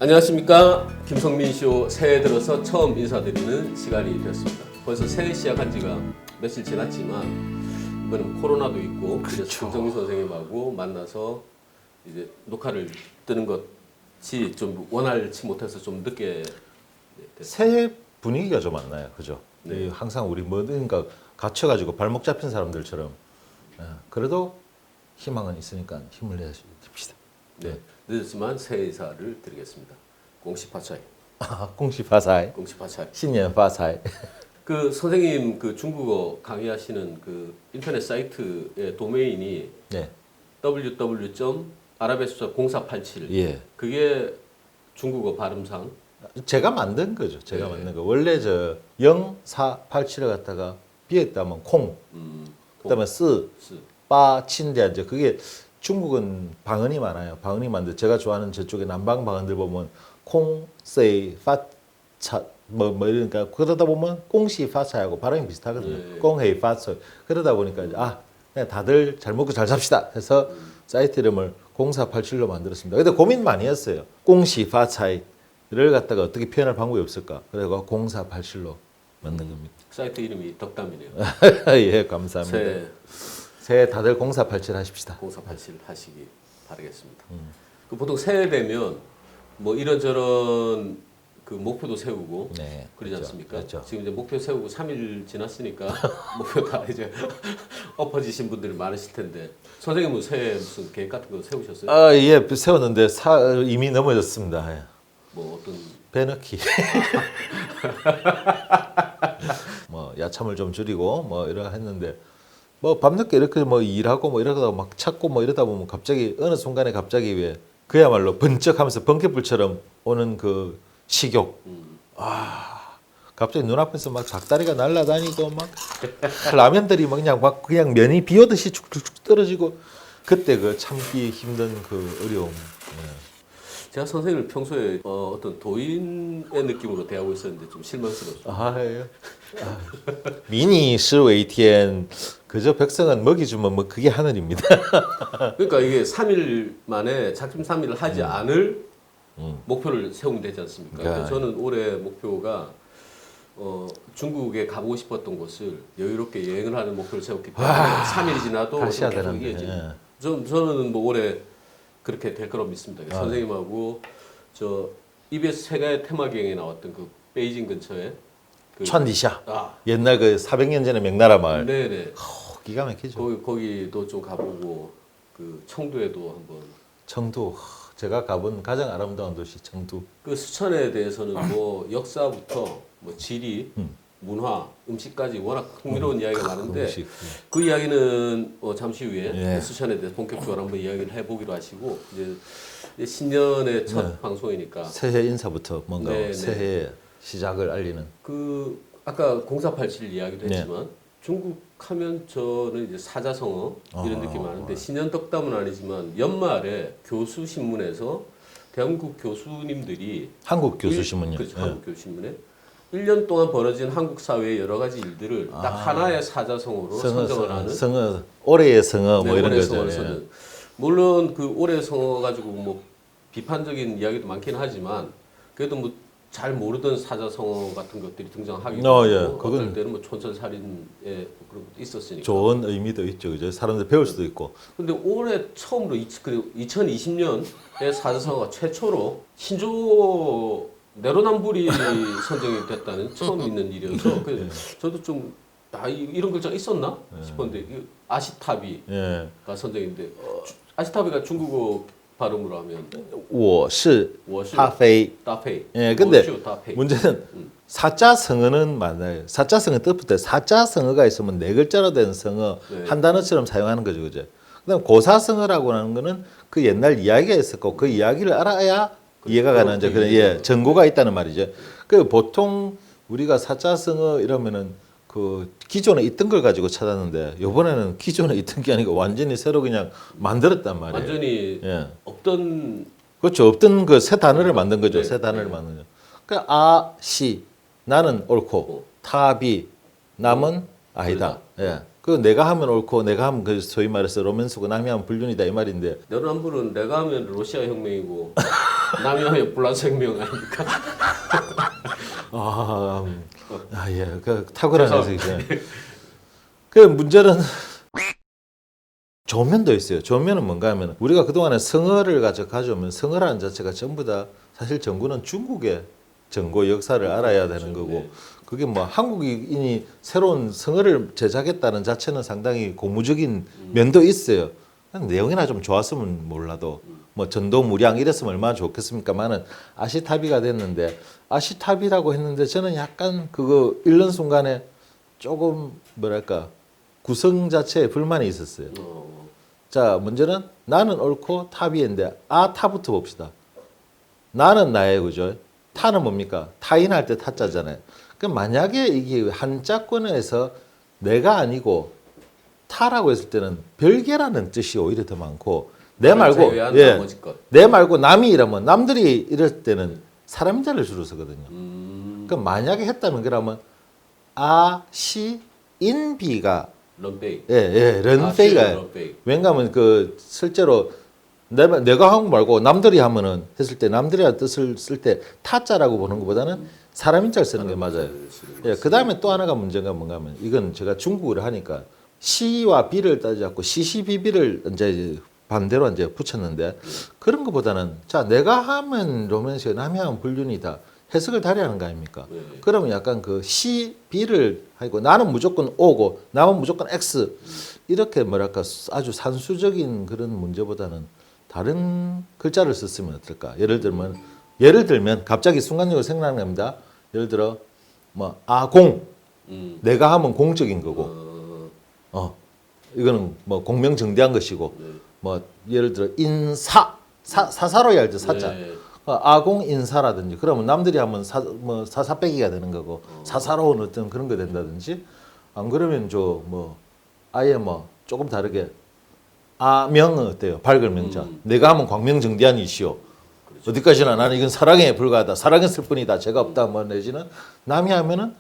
안녕하십니까. 김성민쇼 새해 들어서 처음 인사드리는 시간이 되었습니다. 벌써 새해 시작한 지가 며칠 지났지만 이번엔 코로나도 있고 그래서 김성민 선생님하고 만나서 이제 녹화를 뜨는 것이 좀 원활치 못해서 좀 늦게 됐어요. 새해 분위기가 좀 안 나요, 그죠? 네. 항상 우리 뭐든가 갇혀가지고 발목 잡힌 사람들처럼 그래도 희망은 있으니까 힘을 내십시다. 네, 늦었지만 새해 인사를 드리겠습니다. 공시파차이. 공시파사이, 공시파차이. 신년파사이. 그 선생님 그 중국어 강의하시는 그 인터넷 사이트의 도메인이 네, www.아라베스타0487. 예. 그게 중국어 발음상 제가 만든 거죠. 제가 네. 만든 거. 원래 저 0487을 갖다가 비했다면 콩, 그다음에 쓰, 빠, 친데 이제 그게 중국은 방언이 많아요. 방언이 많은데 제가 좋아하는 저쪽에 남방 방언들 보면 콩, 세이, 파, 차, 뭐 이러니까 그러다 보면 꽁시 파차하고 발음이 비슷하거든요. 네. 꽁헤이 파차. 그러다 보니까 그냥 다들 잘 먹고 잘 삽시다 해서 사이트 이름을 0487로 만들었습니다. 근데 고민 많이 했어요. 꽁시 파차이를 갖다가 어떻게 표현할 방법이 없을까? 그래서 0487로 만든 겁니다. 사이트 이름이 덕담이네요. 예, 감사합니다. 새해 다들 0487 하십시다. 0487 하시기 바라겠습니다. 그 보통 새해 되면 뭐 이런저런 그 목표도 세우고 네, 그러지 그렇죠. 않습니까? 그렇죠. 지금 이제 목표 세우고 3일 지났으니까 목표 다 이제 엎어지신 분들이 많으실 텐데 선생님은 새해 무슨 계획 같은 거 세우셨어요? 예, 세웠는데 이미 넘어졌습니다. 예. 뭐 어떤 배 넣기. 뭐 야참을 좀 줄이고 뭐 이러 했는데 뭐 밤늦게 이렇게 뭐 일하고 뭐 이러다 막 찾고 뭐 이러다 보면 갑자기 어느 순간에 갑자기 왜 그야말로 번쩍하면서 번개불처럼 오는 그 식욕. 갑자기 눈앞에서 막 닭다리가 날아다니고 막 라면들이 막 그냥 면이 비 오듯이 쭉쭉쭉 떨어지고 그때 그 참기 힘든 그 어려움. 제가 선생님을 평소에 어떤 도인의 느낌으로 대하고 있었는데 좀 실망스럽습니다. 예. 미니 시웨이티엔 그저 백성은 먹이 주면 뭐 그게 하늘입니다. 그러니까 이게 3일 만에 작심 3일을 하지 않을 목표를 세우면 되지 않습니까? 그래서 저는 올해 목표가 중국에 가보고 싶었던 곳을 여유롭게 여행을 하는 목표를 세웠기 때문에 3일이 지나도 다시 해야 계속 되는데. 이어집니다. 저는 뭐 올해 그렇게 될 거라고 믿습니다. 선생님하고 저 EBS 세계 테마기행에 나왔던 그 베이징 근처에 그 천리샤. 아, 옛날 그 400년 전의 명나라 마을. 네네. 기가 막히죠. 거기도 좀 가보고 그 청두에도 한번 청두. 제가 가본 가장 아름다운 도시 청두. 그 수천에 대해서는 뭐 역사부터 뭐 지리, 문화, 음식까지 워낙 흥미로운 이야기가 많은데 음식. 그 이야기는 잠시 후에 예. 수천에 대해서 본격적으로 한번 이야기를 해보기로 하시고 이제 신년의 첫 네. 방송이니까 새해 인사부터 뭔가 네, 네. 새해 시작을 알리는. 그 아까 0487 이야기도 네. 했지만 중국 하면 저는 이제 사자성어 이런 느낌이 많은데 신년 덕담은 아니지만 연말에 교수 신문에서 대한민국 교수님들이 한국 교수 신문요. 그렇죠. 예. 한국 교수 신문에 1년 동안 벌어진 한국 사회의 여러 가지 일들을 딱 하나의 사자성어로 선정을 하는 성어, 올해의 성어 뭐 네, 이런 올해 거죠. 성어를 예. 쓰는. 물론 그 올해 성어 가지고 뭐 비판적인 이야기도 많긴 하지만 그래도 뭐 잘 모르던 사자성어 같은 것들이 등장하기도 하고 예. 어떨 그건 때는 뭐 촌철살인의 그런 것도 있었으니까. 좋은 의미도 있죠. 그죠? 사람들 배울 수도 있고. 근데 올해 처음으로 2020년에 사자성어가 최초로 신조 내로남불이 선정이 됐다는 처음 있는 일이어서 그래서 저도 좀 이런 글자가 있었나 싶었는데 아시타비가 예. 선정인데 아시타비가 중국어 발음으로 하면 我是我是他非 따페이. 예, 근데 我是따페이. 문제는 사자성어는 맞아요. 사자성어 뜻부터 사자성어가 있으면 네 글자로 된 성어 네. 한 단어처럼 사용하는 거죠, 그죠? 그다음 고사성어라고 하는 거는 그 옛날 이야기가 있었고 그 이야기를 알아야 이해가 가는 이제 그런 전고가 있다는 말이죠. 그 보통 우리가 사자성어 이러면은 그 기존에 있던 걸 가지고 찾았는데 이번에는 기존에 있던 게 아니고 완전히 새로 그냥 만들었단 말이에요. 완전히 예. 없던 그렇죠. 없던 그 새 단어를 만든 거죠. 네, 새 단어를 네. 만든 거죠. 그러니까 시 나는 옳고 타비 남은 아니다. 예. 그 내가 하면 옳고 내가 하면 그 소위 말해서 로맨스고 남이 하면 불륜이다 이 말인데 내로남불은 내가 하면 러시아 혁명이고 남이 하면 프랑스 혁명 아닙니까? 예, 그 탁월한 해석이죠. 그 문제는 좋은 면도 있어요. 좋은 면은 뭔가 하면 우리가 그동안에 성어를 가져오면 성어라는 자체가 전부 다 사실 전구는 중국의 전고 역사를 알아야 되는 거고 네. 그게 뭐 한국인이 새로운 성어를 제작했다는 자체는 상당히 고무적인 면도 있어요. 내용이나 좀 좋았으면 몰라도 뭐 전도무량 이랬으면 얼마나 좋겠습니까만은 아시타비가 됐는데 아시타비라고 했는데 저는 약간 그거 읽는 순간에 조금 뭐랄까 구성 자체에 불만이 있었어요. 자, 문제는 나는 옳고 타비인데 타부터 봅시다. 나는 나의 그죠? 타는 뭡니까? 타인할 때 타자잖아요. 그럼 만약에 이게 한자권에서 내가 아니고 타라고 했을 때는 별개라는 뜻이 오히려 더 많고 내 말고 내 말고 남이 이러면 남들이 이럴 때는 사람자를 주로 쓰거든요. 그럼 만약에 했다는 거라면 인비가 런페이. 런페이가 왜냐하면 그 실제로 내가 한 거 말고 남들이 하면은 했을 때 남들이라는 뜻을 쓸 때 타자라고 보는 것보다는 사람인자를 쓰는 게 맞아요. 예, 그 다음에 또 하나가 문제가 뭔가 하면 이건 제가 중국어를 하니까 시와 비를 따지지 않고 시시비비를 이제 반대로 이제 붙였는데 그런 것보다는 자 내가 하면 로맨스가 남이 하면 불륜이다. 해석을 다리하는 거 아닙니까? 네. 그러면 약간 그 시, 비를 하고 나는 무조건 O고 남은 무조건 X 이렇게 뭐랄까 아주 산수적인 그런 문제보다는 다른 글자를 썼으면 어떨까? 예를 들면 갑자기 순간적으로 생각나는 겁니다. 예를 들어 뭐 공 내가 하면 공적인 거고 이거는 뭐 공명정대한 것이고 네. 뭐 예를 들어 사사로 해야 할 때 사자. 네. 아공 인사라든지 그러면 남들이 하면 사사빼기가 되는 거고 사사로운 어떤 그런 거 된다든지 안 그러면 아예 조금 다르게 아명은 어때요? 밝을 명자. 내가 하면 광명정대한이시오. 그렇죠. 어디까지나 나는 이건 사랑에 불과하다. 사랑했을 뿐이다. 죄가 없다. 뭐 내지는 남이 하면은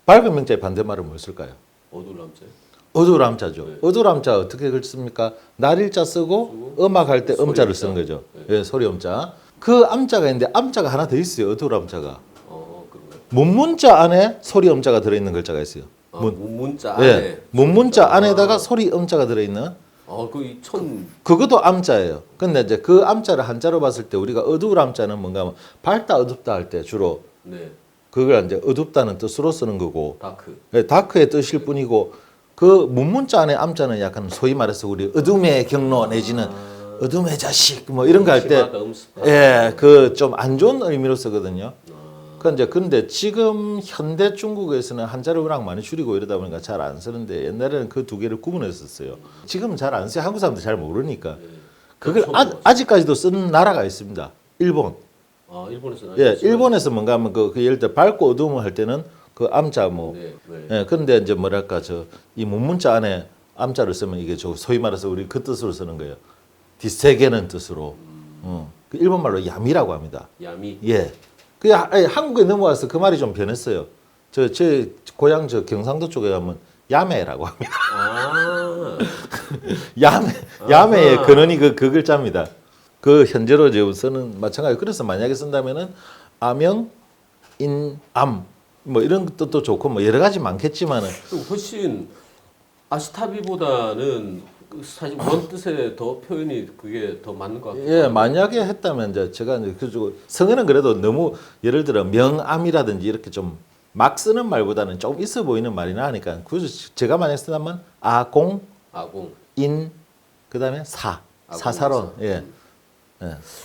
밝은 명자의 반대말은 뭐였을까요? 어두람자. 어두람자죠. 네. 어두람자 어떻게 글씁니까? 날일자 쓰고 음악 할 때 음자를 쓰는 거죠. 네. 예, 소리음자. 그 암자가 있는데 암자가 하나 더 있어요. 어두람자가. 그런가요? 문문자 안에 소리음자가 들어있는 글자가 있어요. 문문자 안에. 예, 문문자 안에다가 소리음자가 들어있는. 그 천. 그것도 암자예요. 근데 이제 그 암자를 한자로 봤을 때 우리가 어두울 암자는 뭔가 하면 밝다 어둡다 할 때 주로 네. 그걸 이제 어둡다는 뜻으로 쓰는 거고. 다크. 예, 다크의 뜻일 뿐이고. 그 문문자 안에 암자는 약간 소위 말해서 우리 어둠의 경로 내지는 어둠의 자식 뭐 이런 거 할 때 그 좀 안 좋은 의미로 쓰거든요. 근데 지금 현대 중국에서는 한자를 워낙 많이 줄이고 이러다 보니까 잘 안 쓰는데 옛날에는 그 두 개를 구분했었어요. 지금은 잘 안 써요. 한국 사람들 잘 모르니까. 그걸 아직까지도 쓰는 나라가 있습니다. 일본. 일본에서는. 예, 일본에서 뭔가 하면 그 예를 들어 밝고 어두움을 할 때는 그 암자 네. 예, 그런데 이제 뭐랄까 이 문문자 안에 암자를 쓰면 이게 소위 말해서 우리 그 뜻으로 쓰는 거예요. 뒤세게는 뜻으로. 그 일본 말로 야미라고 합니다. 야미. 예. 그 한국에 넘어와서 그 말이 좀 변했어요. 제 고향 경상도 쪽에 가면 야매라고 합니다. 야매의 근원이 그 글자입니다. 그 현재로 지금 쓰는 마찬가지. 그래서 만약에 쓴다면은 암 뭐 이런 뜻도 좋고 뭐 여러 가지 많겠지만은 훨씬 아시타비보다는 사실 원 뜻에 더 표현이 그게 더 맞는 것 같아요. 예, 만약에 했다면 이제 제가 이제 성어는 그래도 너무 예를 들어 명암이라든지 이렇게 좀 막 쓰는 말보다는 좀 있어 보이는 말이나 하니까 그래서 제가 만약 쓴다면 아공 그다음에 사사론 예.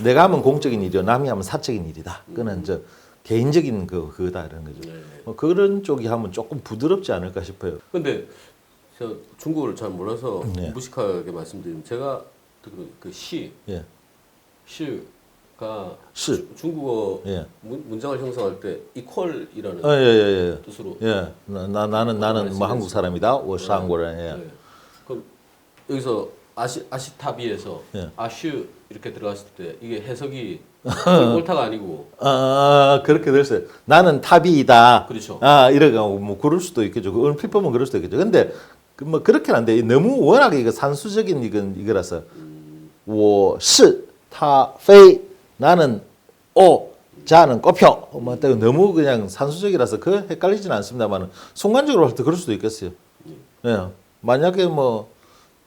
내가 하면 공적인 일이요 남이 하면 사적인 일이다. 그는 저 개인적인 그거다 이런 거죠. 네. 그런 쪽이 하면 조금 부드럽지 않을까 싶어요. 근데 제가 중국어를 잘 몰라서 네. 무식하게 말씀드리면 제가 그 예. 시가 시. 중국어 예. 문장을 형성할 때 이퀄이라는 예. 뜻으로. 예. 나는 뭐 한국 사람이다. 워샹고라. 예. 네. 그럼 여기서 아시타비에서 예. 아슈 이렇게 들어갔을 때 이게 해석이 옳다가 아니고 그렇게 됐어요. 나는 탑이다. 그렇죠. 이래가 뭐 그럴 수도 있겠죠. 그 필법은 그럴 수도 있겠죠. 근데 뭐 그렇게는 안 돼. 너무 워낙에 이거 산수적인 이거라서 我是他非 나는 자는 꼽혀. 뭐 너무 그냥 산수적이라서 그 헷갈리지는 않습니다만 순간적으로 할 때 그럴 수도 있겠어요. 예. 만약에 뭐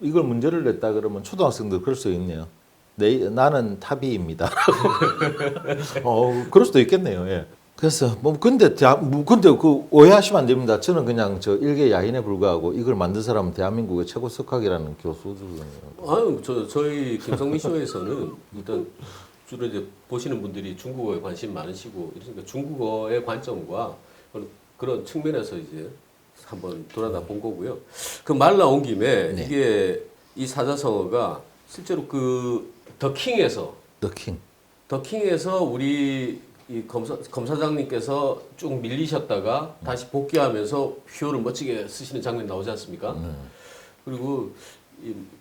이걸 문제를 냈다 그러면 초등학생들 그럴 수 있네요. 나는 탑이입니다. 그럴 수도 있겠네요. 예. 그래서 뭐 근데 그 오해하시면 안 됩니다. 저는 그냥 저 일개 야인에 불과하고 이걸 만든 사람은 대한민국의 최고 석학이라는 교수들이에요. 아유 저희 김성민 쇼에서는 일단 주로 이제 보시는 분들이 중국어에 관심 많으시고 이러니까 중국어의 관점과 그런 측면에서 이제 한번 돌아다 본 거고요. 그 말 나온 김에 네. 이게 이 사자성어가 실제로 그 더킹에서 더킹. 우리 이 검사장님께서 쭉 밀리셨다가 다시 복귀하면서 휘호를 멋지게 쓰시는 장면 나오지 않습니까? 그리고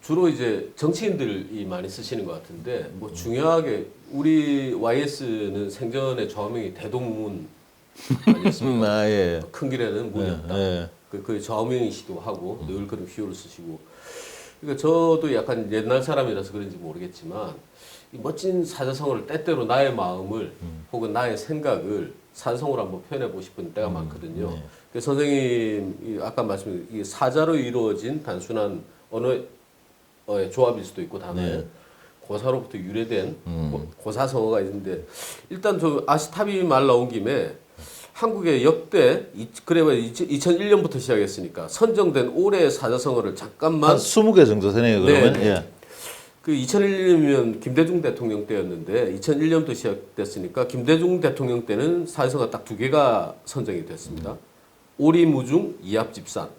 주로 이제 정치인들이 많이 쓰시는 것 같은데 뭐 중요하게 우리 YS는 생전에 좌우명이 대동문 아니었습니까? 예. 큰 길에는 문이 없다. 예. 그 좌우명이시도 하고 늘 그런 휘호를 쓰시고. 그러니까 저도 약간 옛날 사람이라서 그런지 모르겠지만 이 멋진 사자성어를 때때로 나의 마음을 혹은 나의 생각을 사자성어로 한번 표현해보고 싶은 때가 많거든요. 네. 그래서 선생님 아까 말씀드린 이 사자로 이루어진 단순한 언어의 조합일 수도 있고 단어의 네. 고사로부터 유래된 고사성어가 있는데 일단 저 아시타비 말 나온 김에 한국의 역대 그래봐 2001년부터 시작했으니까 선정된 올해의 사자성어를 잠깐만 한 20개 정도 되네요. 그러면. 네. 예. 그 2001년이면 김대중 대통령 때였는데 2001년부터 시작됐으니까 김대중 대통령 때는 사자성어가 딱 2개가 선정이 됐습니다. 오리무중 이합집산.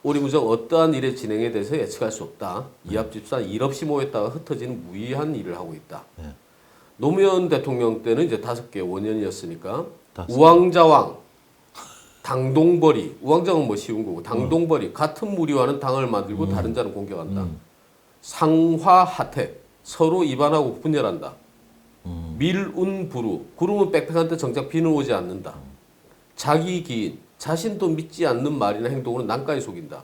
오리무중 어떠한 일의 진행에 대해서 예측할 수 없다. 이합집산 일 없이 모였다가 흩어지는 무의한 일을 하고 있다. 네. 노무현 대통령 때는 이제 5개 5년이었으니까 5개. 우왕좌왕, 당동벌이 우왕좌왕은 뭐 쉬운 거고 당동벌이 같은 무리와는 당을 만들고 다른 자는 공격한다. 상화하택 서로 입안하고 분열한다. 밀운부루 구름은 빽빽한데 정작 비는 오지 않는다. 자기기인 자신도 믿지 않는 말이나 행동으로 난까지 속인다.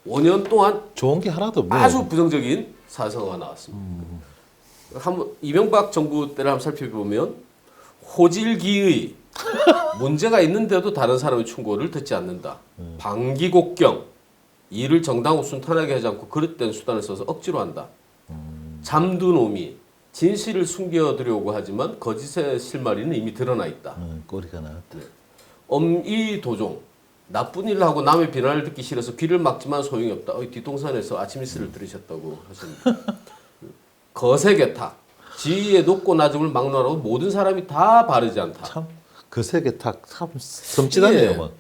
5년 동안 좋은 게 하나도 없네요. 아주 부정적인 사성어가 나왔습니다. 한번 이명박 정부 때를 한번 살펴보면 호질기의 문제가 있는데도 다른 사람의 충고를 듣지 않는다. 방기곡경 일을 정당하고 순탄하게 하지 않고 그릇된 수단을 써서 억지로 한다. 잠두노미 진실을 숨겨두려고 하지만 거짓의 실마리는 이미 드러나 있다. 꼬리가 나왔다. 엄이도종 나쁜 일을 하고 남의 비난을 듣기 싫어서 귀를 막지만 소용이 없다. 뒷동산에서 아침 이슬을 들으셨다고 하셨습니다. 거세게탁 지위의 높고 낮음을 막론하고 모든 사람이 다 바르지 않다. 참 거세게탁 참 섬찟하네요. 뭐.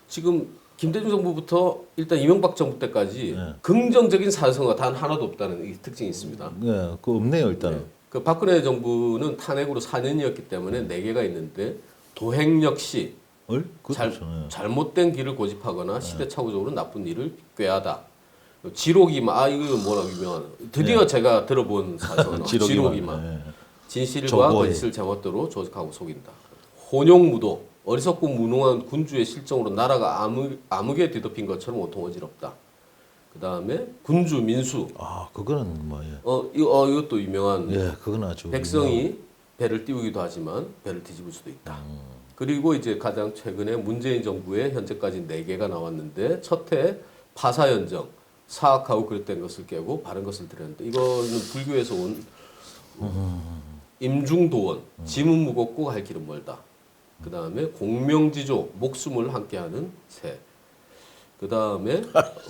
지금 김대중 정부부터 일단 이명박 정부 때까지 네. 긍정적인 사성어가 단 하나도 없다는 이 특징이 있습니다. 네, 그 없네요 일단은. 그 박근혜 정부는 탄핵으로 4년이었기 때문에 4개가 있는데 도행 역시 잘못된 길을 고집하거나 시대착오적으로 나쁜 일을 꾀하다. 지록이만 이거 뭐라고 유명한 드디어 제가 들어본 사성어 지록이만 네. 진실과 조보해. 거짓을 제멋대로 조직하고 속인다. 혼용무도 어리석고 무능한 군주의 실정으로 나라가 암흑에 뒤덮인 것처럼 온통 어지럽다. 그 다음에 군주 민수. 그거는 뭐 예. 이것도 유명한. 예, 그건 아주 백성이 배를 띄우기도 하지만 배를 뒤집을 수도 있다. 그리고 이제 가장 최근에 문재인 정부의 현재까지 4개가 나왔는데 첫해 파사연정 사악하고 그릇된 것을 깨고 바른 것을 드렸는데 이거는 불교에서 온 임중도원 짐은 무겁고 갈 길은 멀다. 그 다음에 공명지조 목숨을 함께하는 새. 그 다음에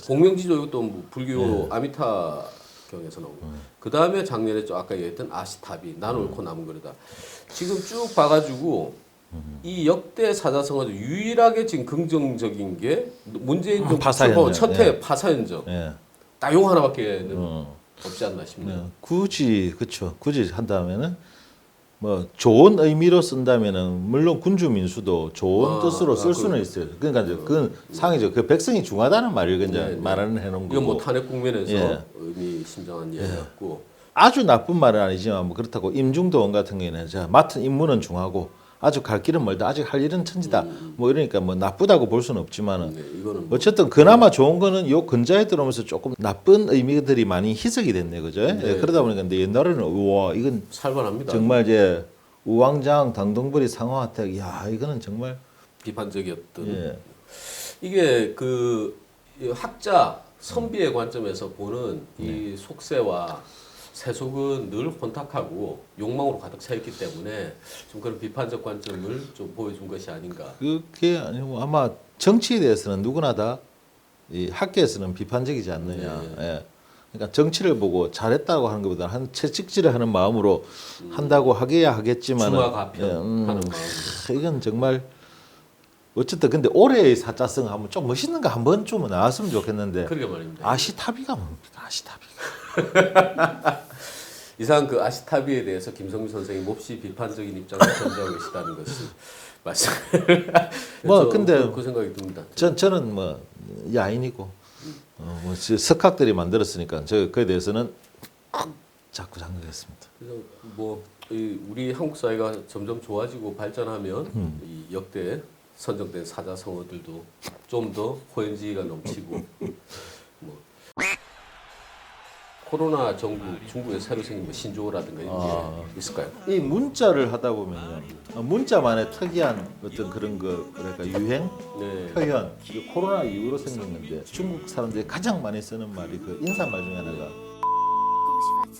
공명지조 이것도 뭐 불교 아미타경에서 나온 거. 그 다음에 작년에 아까 얘기했던 아시타비 난 옳고 남은 그르다. 지금 쭉 봐가지고 이 역대 사자성어 중 유일하게 지금 긍정적인 게 문재인 정부 파사연정. 첫해 예. 파사연정. 예. 딱 용 하나밖에는 없지 않나 싶네요. 네. 굳이 한다면은 뭐 좋은 의미로 쓴다면은 물론 군주 민수도 좋은 뜻으로 쓸 수는 있어요. 그러니까 이제 그건 상이죠. 그 백성이 중하다는 말을 이제 네, 네. 말하는 해놓은 거고. 이건 뭐 탄핵 국면에서 예. 의미심장한 얘기였고 아주 나쁜 말은 아니지만 뭐 그렇다고 임중도원 같은 경우에는 제가 맡은 임무는 중하고 아주 갈 길은 멀다, 아직 할 일은 천지다. 뭐 이러니까 뭐 나쁘다고 볼 수는 없지만은 네, 이거는 어쨌든 그나마 좋은 거는 요 근자에 들어오면서 조금 나쁜 의미들이 많이 희석이 됐네, 그죠? 네. 예, 그러다 보니까 근데 옛날에는 우와 이건 살벌합니다. 정말 이제 우왕좌왕 당동벌이 상하화택, 야 이거는 정말 비판적이었던. 예. 이게 그 학자 선비의 관점에서 보는 이 속세와 세속은 늘 혼탁하고 욕망으로 가득 차 있기 때문에 좀 그런 비판적 관점을 좀 보여준 것이 아닌가. 그게 아니고 아마 정치에 대해서는 누구나 다 이 학계에서는 비판적이지 않느냐. 예. 그러니까 정치를 보고 잘했다고 하는 것보다 한 채찍질을 하는 마음으로 한다고 하게야 하겠지만 중화가편 하는 마음. 이건 정말 어쨌든 근데 올해의 사자성 하면 좀 멋있는 거 한 번쯤은 나왔으면 좋겠는데 그러게 말입니다. 아시타비가 뭡니까? 아시타비가. 이상 그 아시타비에 대해서 김성민 선생이 몹시 비판적인 입장을 전제하고 계시다는 것을 말씀. 뭐 근데 그 생각이 듭니다. 저는 뭐 야인이고 뭐 석학들이 만들었으니까 저 그에 대해서는 자꾸 장악했습니다. 그래서 뭐 우리 한국 사회가 점점 좋아지고 발전하면 이 역대 선정된 사자성어들도 좀 더 호연지가 넘치고 뭐 코로나 정부 중국에 새로 생긴 뭐 신조어라든가 이런 게 있을까요? 이 문자를 하다 보면요, 문자만의 특이한 어떤 그런 거 그러니까 유행 네. 표현 이게 코로나 이후로 생긴 건데 중국 사람들이 가장 많이 쓰는 말이 그 인사말 중에 하나가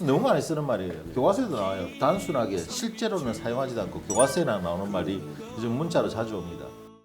너무 많이 쓰는 말이에요. 교과서에도 나와요. 단순하게 실제로는 사용하지도 않고 교과서에나 나오는 말이 요즘 문자로 자주 옵니다.